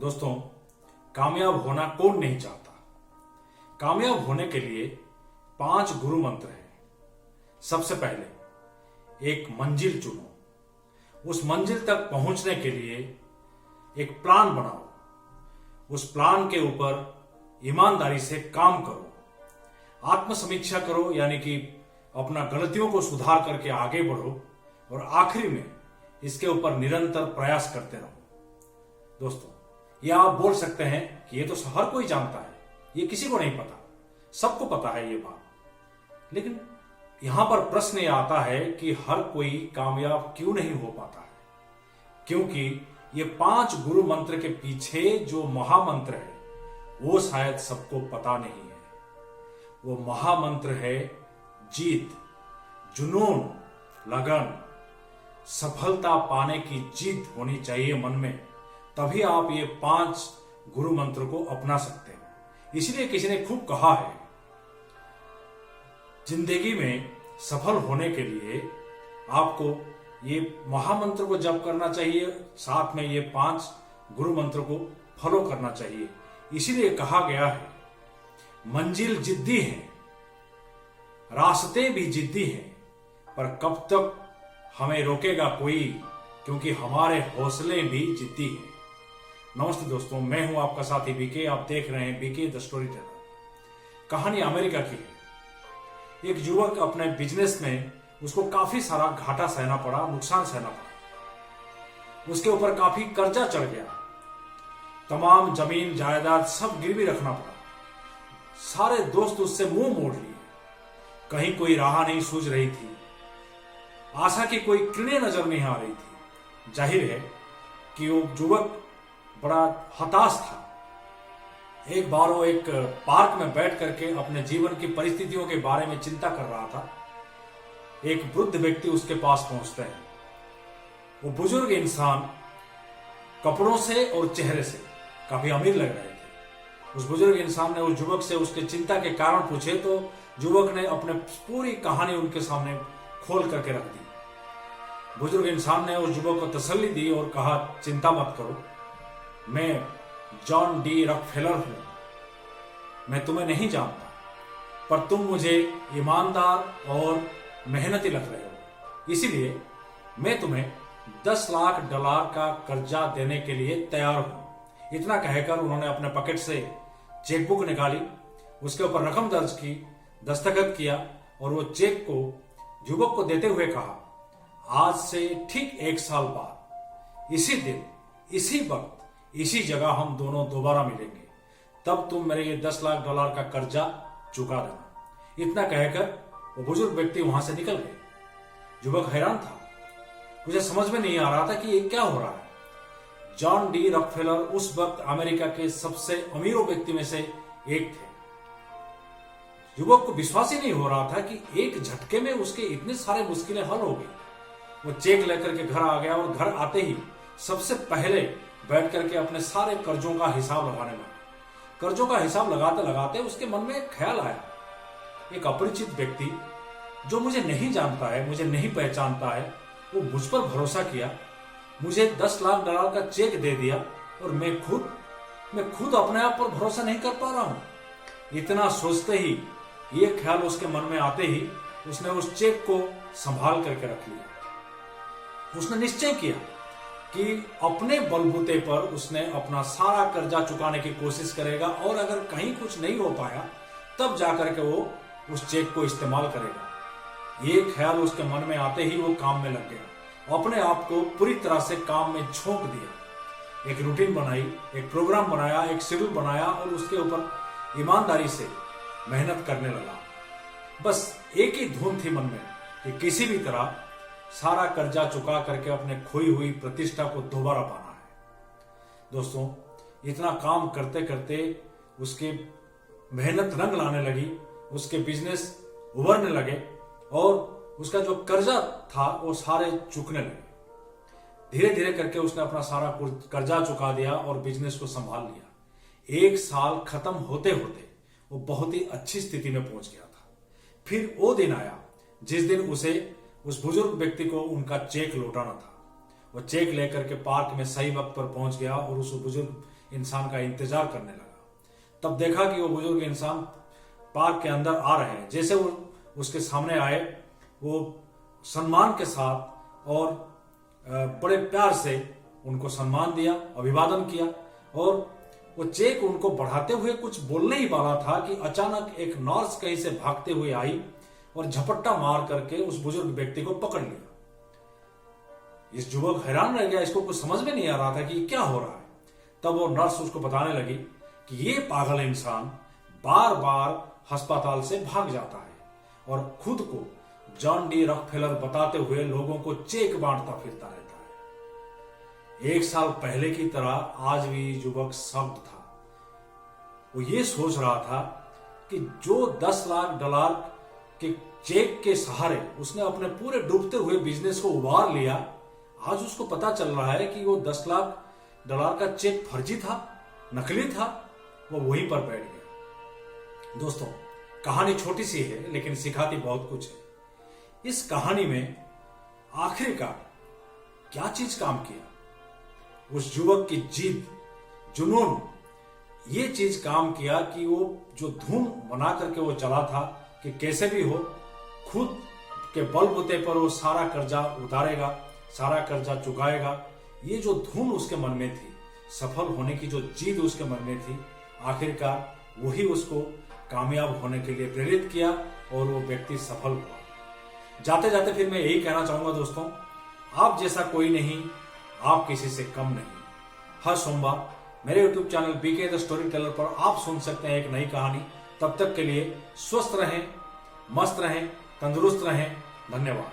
दोस्तों, कामयाब होना कौन नहीं चाहता। कामयाब होने के लिए 5 गुरु मंत्र हैं। सबसे पहले एक मंजिल चुनो। उस मंजिल तक पहुंचने के लिए एक प्लान बनाओ। उस प्लान के ऊपर ईमानदारी से काम करो। आत्मसमीक्षा करो, यानी कि अपना गलतियों को सुधार करके आगे बढ़ो और आखिरी में इसके ऊपर निरंतर प्रयास करते रहो। दोस्तों, यह आप बोल सकते हैं कि ये तो हर कोई जानता है, ये किसी को नहीं पता, सबको पता है ये बात। लेकिन यहां पर प्रश्न ये आता है कि हर कोई कामयाब क्यों नहीं हो पाता है? क्योंकि ये 5 गुरु मंत्र के पीछे जो महामंत्र है वो शायद सबको पता नहीं है। वो महामंत्र है जीत, जुनून, लगन। सफलता पाने की जिद होनी चाहिए मन में, तभी आप ये 5 गुरु मंत्र को अपना सकते हो। इसलिए किसी ने खूब कहा है, जिंदगी में सफल होने के लिए आपको ये महामंत्र को जप करना चाहिए, साथ में ये 5 गुरु मंत्र को फॉलो करना चाहिए। इसीलिए कहा गया है, मंजिल जिद्दी है, रास्ते भी जिद्दी हैं, पर कब तक हमें रोकेगा कोई, क्योंकि हमारे हौसले भी जिद्दी हैं। नमस्ते दोस्तों, मैं हूं आपका साथी बीके। आप देख रहे हैं बीके द स्टोरी टेलर। कहानी अमेरिका की है। एक युवक अपने बिजनेस में उसको काफी सारा घाटा सहना पड़ा, नुकसान सहना पड़ा। उसके ऊपर काफी कर्जा चढ़ गया, तमाम जमीन जायदाद सब गिरवी रखना पड़ा। सारे दोस्त उससे मुंह मोड़ लिए, कहीं कोई राह नहीं सूझ रही थी, आशा की कोई किरणें नजर नहीं आ रही थी। जाहिर है कि वो युवक बड़ा हताश था। एक बार वो एक पार्क में बैठ करके अपने जीवन की परिस्थितियों के बारे में चिंता कर रहा था। एक वृद्ध व्यक्ति उसके पास पहुंचते हैं। वो बुजुर्ग इंसान कपड़ों से और चेहरे से काफी अमीर लग रहे थे। उस बुजुर्ग इंसान ने उस युवक से उसके चिंता के कारण पूछे तो युवक ने अपने पूरी कहानी उनके सामने खोल करके रख दी। बुजुर्ग इंसान ने उस युवक को तसल्ली दी और कहा, चिंता मत करो, मैं जॉन डी रॉकफेलर हूं। मैं तुम्हें नहीं जानता, पर तुम मुझे ईमानदार और मेहनती लग रहे हो, इसीलिए मैं तुम्हें $10 लाख का कर्जा देने के लिए तैयार हूं। इतना कहकर उन्होंने अपने पॉकेट से चेकबुक निकाली, उसके ऊपर रकम दर्ज की, दस्तखत किया और वो चेक को युवक को देते हुए कहा, आज से ठीक 1 साल बाद इसी दिन, इसी वक्त, इसी जगह हम दोनों दोबारा मिलेंगे। तब तुम मेरे ये $10 लाख का कर्जा चुका देना। इतना कहकर वो बुजुर्ग व्यक्ति वहां से निकल गए। युवक हैरान था, मुझे समझ में नहीं आ रहा था कि ये क्या हो रहा है। जॉन डी रॉकफेलर उस वक्त अमेरिका के सबसे अमीरों व्यक्ति में से एक थे। युवक को विश्वास ही नहीं हो रहा था कि एक झटके में उसके इतने सारे मुश्किलें हल हो गई। वो चेक लेकर के घर आ गया और घर आते ही सबसे पहले बैठ करके अपने सारे कर्जों का हिसाब लगाने लगा। कर्जों का हिसाब लगाते लगाते उसके मन में एक ख्याल आया, एक अपरिचित व्यक्ति जो मुझे नहीं जानता है, मुझे नहीं पहचानता है, वो मुझ पर भरोसा किया, मुझे $10 लाख का चेक दे दिया और मैं खुद अपने आप पर भरोसा नहीं कर पा रहा हूं। इतना सोचते ही, ये ख्याल उसके मन में आते ही उसने उस चेक को संभाल करके रख लिया। उसने निश्चय किया कि अपने बलबूते पर उसने अपना सारा कर्जा चुकाने की कोशिश करेगा और अगर कहीं कुछ नहीं हो पाया तब जाकर के वो उस चेक को इस्तेमाल करेगा। ये ख्याल उसके मन में आते ही वो काम में लग गया, अपने आप को पूरी तरह से काम में झोंक दिया। एक रूटीन बनाई, एक प्रोग्राम बनाया, एक शेड्यूल बनाया और उसके ऊपर ईमानदारी से मेहनत करने लगा। बस एक ही धुन थी मन में कि किसी भी तरह सारा कर्जा चुका करके अपने खोई हुई प्रतिष्ठा को दोबारा पाना है। दोस्तों, इतना काम करते करते उसके मेहनत रंग लाने लगी, उसके बिजनेस उभरने लगे और उसका जो कर्जा था वो सारे चुकने लगे। धीरे धीरे करके उसने अपना सारा कर्जा चुका दिया और बिजनेस को संभाल लिया। 1 साल खत्म होते होते वो बहुत ही अच्छी स्थिति में पहुंच गया था। फिर वो दिन आया जिस दिन उसे उस बुजुर्ग व्यक्ति को उनका चेक लौटाना था। वो चेक लेकर के पार्क में सही वक्त पर पहुंच गया और उस बुजुर्ग इंसान का इंतजार करने लगा। तब देखा कि वो बुजुर्ग इंसान पार्क के अंदर आ रहे हैं। जैसे वो उसके सामने आए, वो सम्मान के साथ और बड़े प्यार से उनको सम्मान दिया, अभिवादन किया, और वो चेक उनको बढ़ाते हुए कुछ बोलने ही वाला था कि अचानक एक नर्स कहीं से भागते हुए आई और झपट्टा मार करके उस बुजुर्ग व्यक्ति को पकड़ लिया। इस युवक हैरान रह गया, इसको कुछ समझ में नहीं आ रहा था कि क्या हो रहा है। तब वो नर्स उसको बताने लगी कि ये पागल इंसान बार बार अस्पताल से भाग जाता है और खुद को जॉन डी रॉकफेलर बताते हुए लोगों को चेक बांटता फिरता रहता है। 1 साल पहले की तरह आज भी युवक शब्द था। वो ये सोच रहा था कि जो $10 लाख के चेक के सहारे उसने अपने पूरे डूबते हुए बिजनेस को उबार लिया, आज उसको पता चल रहा है कि वो $10 लाख का चेक फर्जी था, नकली था। वो वहीं पर बैठ गया। दोस्तों, कहानी छोटी सी है लेकिन सिखाती बहुत कुछ है। इस कहानी में आखिरकार क्या चीज काम किया? उस युवक की जिद, जुनून, ये चीज काम किया कि वो जो धुन बना करके वो चला था कि कैसे भी हो खुद के बलबूते पर वो सारा कर्जा उतारेगा, सारा कर्जा चुकाएगा। ये जो धुन उसके मन में थी, सफल होने की जो जिद उसके मन में थी, आखिरकार वही उसको कामयाब होने के लिए प्रेरित किया और वो व्यक्ति सफल हुआ। जाते जाते फिर मैं यही कहना चाहूंगा दोस्तों, आप जैसा कोई नहीं, आप किसी से कम नहीं। हर सोमवार मेरे YouTube channel BK the storyteller पर आप सुन सकते हैं एक नई कहानी। तब तक के लिए स्वस्थ रहें, मस्त रहें, तंदुरुस्त रहें। धन्यवाद।